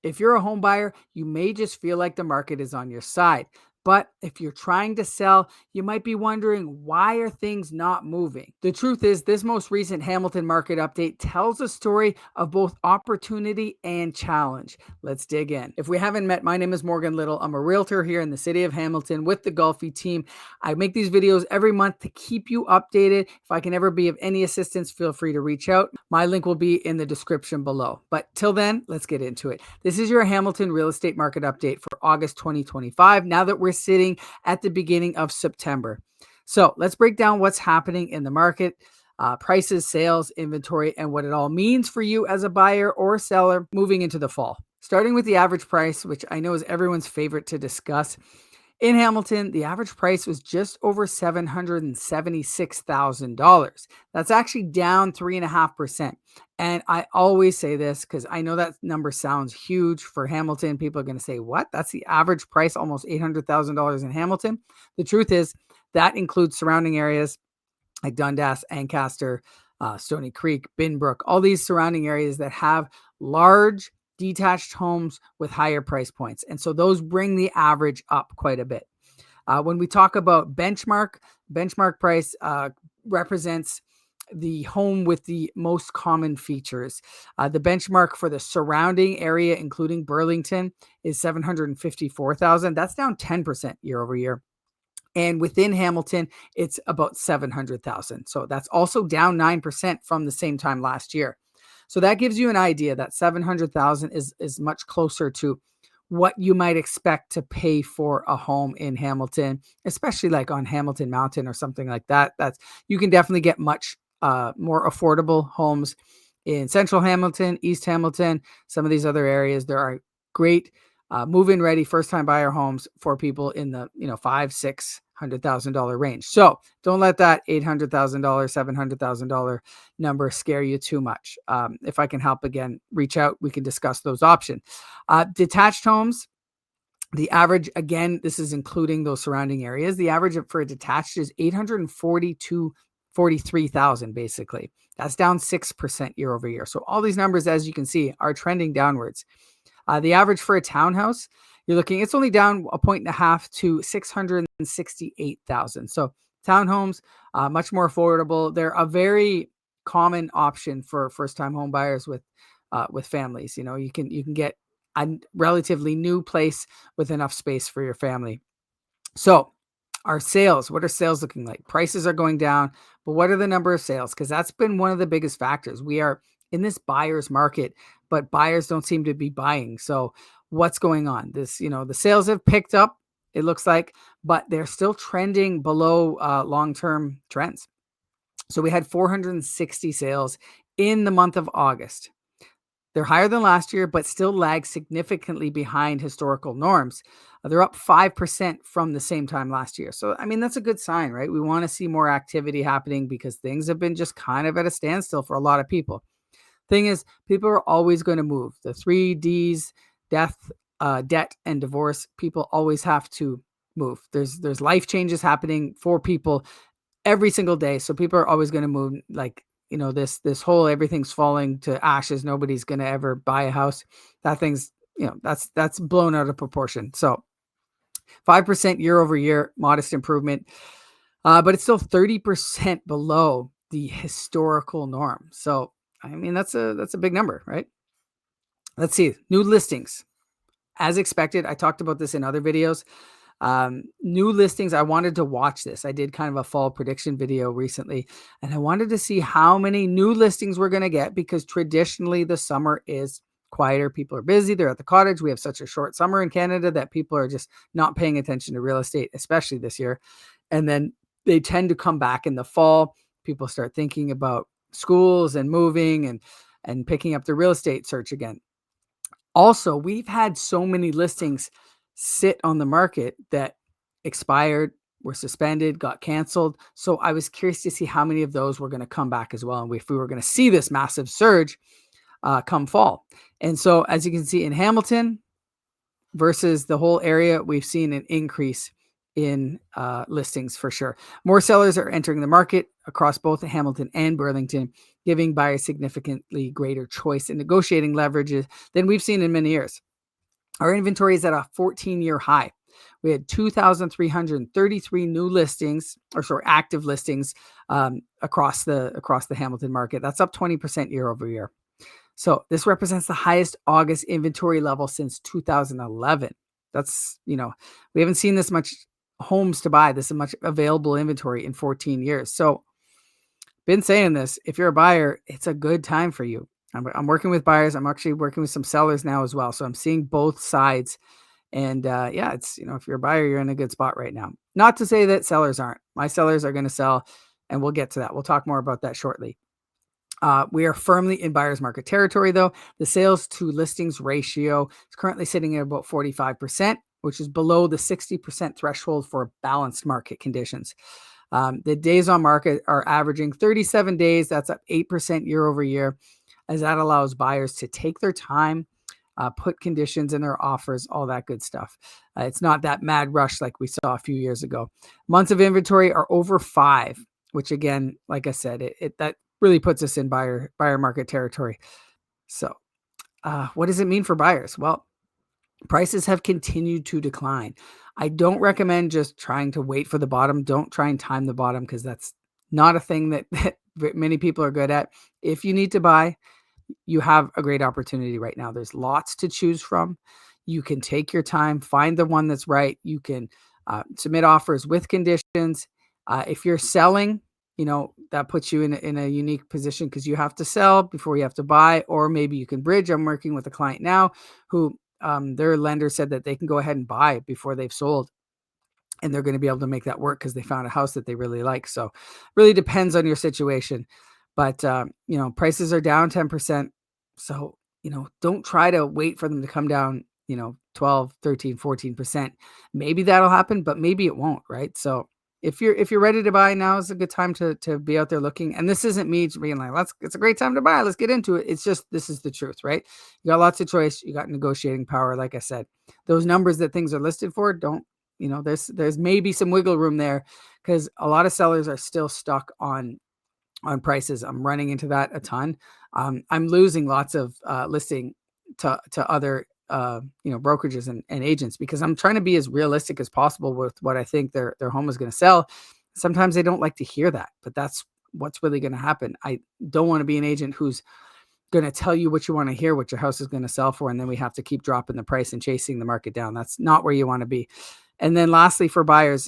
If you're a home buyer, you may just feel like the market is on your side. But if you're trying to sell, you might be wondering, why are things not moving? The truth is, this most recent Hamilton market update tells a story of both opportunity and challenge. Let's dig in. If we haven't met, my name is Morgan Little. I'm a realtor here in the city of Hamilton with the Golfy team. I make these videos every month to keep you updated. If I can ever be of any assistance, feel free to reach out. My link will be in the description below. But till then, let's get into it. This is your Hamilton real estate market update for August 2025. Now that we're sitting at the beginning of September. So let's break down what's happening in the market, prices, sales, inventory, and what it all means for you as a buyer or seller moving into the fall. Starting with the average price, which I know is everyone's favorite to discuss. In Hamilton, the average price was just over $776,000. That's actually down 3.5%. And I always say this because I know that number sounds huge for Hamilton. People are going to say, what? That's the average price, almost $800,000 in Hamilton. The truth is that includes surrounding areas like Dundas, Ancaster, Stony Creek, Binbrook, all these surrounding areas that have large detached homes with higher price points. And so those bring the average up quite a bit. When we talk about benchmark price represents the home with the most common features. The benchmark for the surrounding area, including Burlington, is $754,000. That's down 10% year over year. And within Hamilton, it's about $700,000. So that's also down 9% from the same time last year. So that gives you an idea that $700,000 is much closer to what you might expect to pay for a home in Hamilton, especially like on Hamilton Mountain or something like that. You can definitely get much more affordable homes in Central Hamilton, East Hamilton, some of these other areas. There are great move-in ready first-time buyer homes for people in the $500,000-$600,000 range. So don't let that $800,000, $700,000 number scare you too much. If I can help, again, reach out. We can discuss those options. Detached homes. The average, again, this is including those surrounding areas. The average for a detached is $843,000 basically. That's down 6% year over year. So all these numbers, as you can see, are trending downwards. The average for a townhouse, it's only down 1.5 to $668,000. So townhomes, much more affordable. They're a very common option for first-time home buyers with families. You can get a relatively new place with enough space for your family. So our sales, what are sales looking like? Prices are going down, but what are the number of sales? Because that's been one of the biggest factors. We are in this buyer's market, but buyers don't seem to be buying. So what's going on? The sales have picked up, it looks like, but they're still trending below long-term trends. So we had 460 sales in the month of August. They're higher than last year, but still lag significantly behind historical norms. They're up 5% from the same time last year. So, that's a good sign, right? We want to see more activity happening because things have been just kind of at a standstill for a lot of people. Thing is, people are always going to move. The 3 Ds, death, debt, and divorce, people always have to move. There's life changes happening for people every single day. So people are always going to move. Like, this whole everything's falling to ashes. Nobody's going to ever buy a house. That thing's, that's blown out of proportion. So 5% year over year, modest improvement, but it's still 30% below the historical norm. So, that's a big number, right? Let's see. New listings. As expected, I talked about this in other videos. New listings, I wanted to watch this. I did kind of a fall prediction video recently, and I wanted to see how many new listings we're going to get because traditionally the summer is quieter. People are busy. They're at the cottage. We have such a short summer in Canada that people are just not paying attention to real estate, especially this year. And then they tend to come back in the fall. People start thinking about schools and moving and picking up the real estate search again. Also, we've had so many listings sit on the market that expired, were suspended, got canceled. So I was curious to see how many of those were going to come back as well. And if we were going to see this massive surge come fall. And so as you can see in Hamilton versus the whole area, we've seen an increase in listings for sure. More sellers are entering the market across both Hamilton and Burlington, giving buyers significantly greater choice in negotiating leverages than we've seen in many years. Our inventory is at a 14-year high. We had 2,333 new listings, or sorry, active listings across the Hamilton market. That's up 20% year over year. So this represents the highest August inventory level since 2011. That's, we haven't seen this much homes to buy, this much available inventory in 14 years. So been saying this, if you're a buyer, it's a good time for you. I'm working with buyers. I'm actually working with some sellers now as well. So I'm seeing both sides. And yeah, it's, if you're a buyer, you're in a good spot right now. Not to say that sellers aren't. My sellers are going to sell, and we'll get to that. We'll talk more about that shortly. We are firmly in buyer's market territory, though. The sales to listings ratio is currently sitting at about 45%, which is below the 60% threshold for balanced market conditions. The days on market are averaging 37 days. That's up 8% year over year, as that allows buyers to take their time, put conditions in their offers, all that good stuff. It's not that mad rush like we saw a few years ago. Months of inventory are over 5, which again, like I said, that really puts us in buyer market territory. So what does it mean for buyers? Well, prices have continued to decline. I don't recommend just trying to wait for the bottom. Don't try and time the bottom, because that's not a thing that many people are good at. If you need to buy, you have a great opportunity right now. There's lots to choose from. You can take your time, find the one that's right. You can submit offers with conditions. If you're selling, that puts you in a unique position, because you have to sell before you have to buy, or maybe you can bridge. I'm working with a client now who their lender said that they can go ahead and buy before they've sold, and they're going to be able to make that work because they found a house that they really like. So really depends on your situation. But, prices are down 10%. So, don't try to wait for them to come down, 12, 13, 14%. Maybe that'll happen, but maybe it won't, right? So if you're ready to buy, now is a good time to be out there looking. And this isn't me being like, it's a great time to buy. Let's get into it. It's just, this is the truth, right? You got lots of choice. You got negotiating power. Like I said, those numbers that things are listed for, don't, there's maybe some wiggle room there, because a lot of sellers are still stuck on prices. I'm running into that a ton. I'm losing lots of listing to other brokerages and agents, because I'm trying to be as realistic as possible with what I think their home is going to sell. Sometimes they don't like to hear that, but that's what's really going to happen. I don't want to be an agent who's going to tell you what you want to hear, what your house is going to sell for, and then we have to keep dropping the price and chasing the market down. That's not where you want to be. And then lastly, for buyers,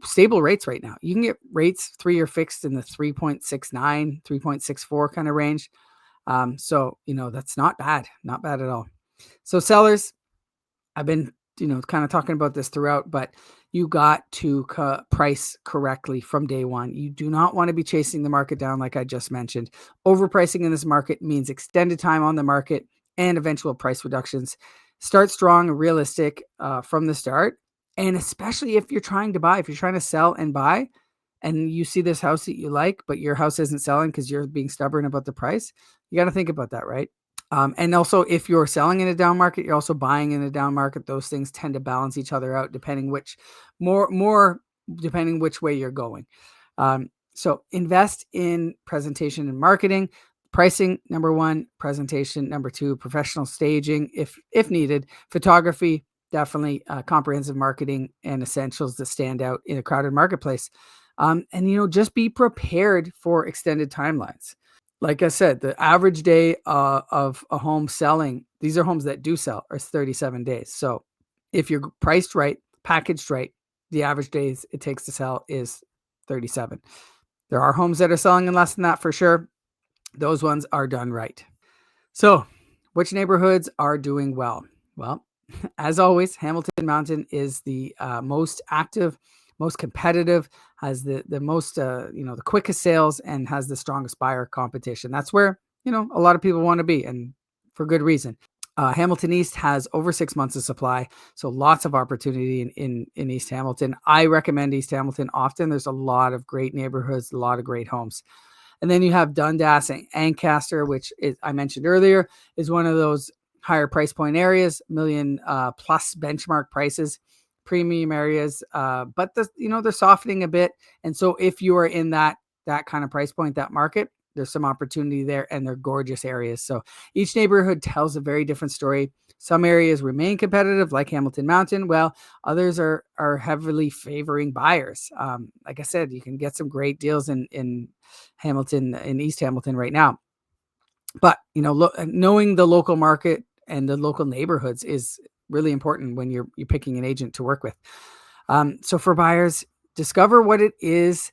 stable rates right now. You can get rates 3-year fixed in the 3.69, 3.64 kind of range. So, that's not bad at all. So sellers, I've been, kind of talking about this throughout, but you got to price correctly from day one. You do not want to be chasing the market down, like I just mentioned. Overpricing in this market means extended time on the market and eventual price reductions. Start strong and realistic from the start. And especially if you're trying to buy, if you're trying to sell and buy, and you see this house that you like, but your house isn't selling because you're being stubborn about the price, you got to think about that, right? And also, if you're selling in a down market, you're also buying in a down market. Those things tend to balance each other out, depending which depending which way you're going. So invest in presentation and marketing. Pricing, number 1, presentation, number 2, professional staging, if needed, photography, definitely comprehensive marketing and essentials that stand out in a crowded marketplace. And, just be prepared for extended timelines. Like I said, the average day of a home selling, these are homes that do sell, are 37 days. So if you're priced right, packaged right, the average days it takes to sell is 37. There are homes that are selling in less than that for sure. Those ones are done right. So which neighborhoods are doing well? Well, as always, Hamilton Mountain is the most active, most competitive, has the most, the quickest sales, and has the strongest buyer competition. That's where, a lot of people want to be, and for good reason. Hamilton East has over 6 months of supply, so lots of opportunity in East Hamilton. I recommend East Hamilton often. There's a lot of great neighborhoods, a lot of great homes. And then you have Dundas and Ancaster, which I mentioned earlier, is one of those higher price point areas, million plus benchmark prices, premium areas. But they're softening a bit. And so if you are in that kind of price point, that market, there's some opportunity there, and they're gorgeous areas. So each neighborhood tells a very different story. Some areas remain competitive, like Hamilton Mountain, while others are heavily favoring buyers. Like I said, you can get some great deals in Hamilton, in East Hamilton right now. But, knowing the local market and the local neighborhoods is really important when you're picking an agent to work with. So for buyers, discover what it is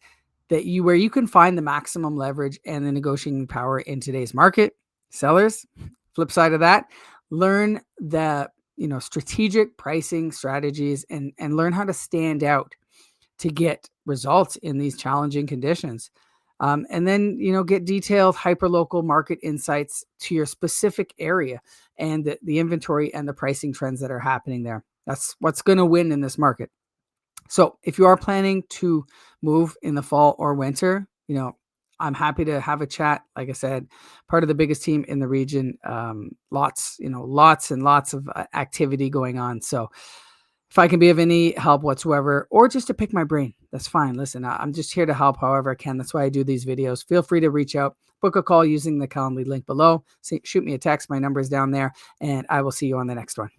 where you can find the maximum leverage and the negotiating power in today's market. Sellers, flip side of that, learn the strategic pricing strategies and learn how to stand out to get results in these challenging conditions. And then, get detailed hyperlocal market insights to your specific area and the inventory and the pricing trends that are happening there. That's what's going to win in this market. So if you are planning to move in the fall or winter, I'm happy to have a chat. Like I said, part of the biggest team in the region, lots and lots of activity going on. So if I can be of any help whatsoever, or just to pick my brain, that's fine. Listen, I'm just here to help however I can. That's why I do these videos. Feel free to reach out, book a call using the Calendly link below. Shoot me a text. My number is down there, and I will see you on the next one.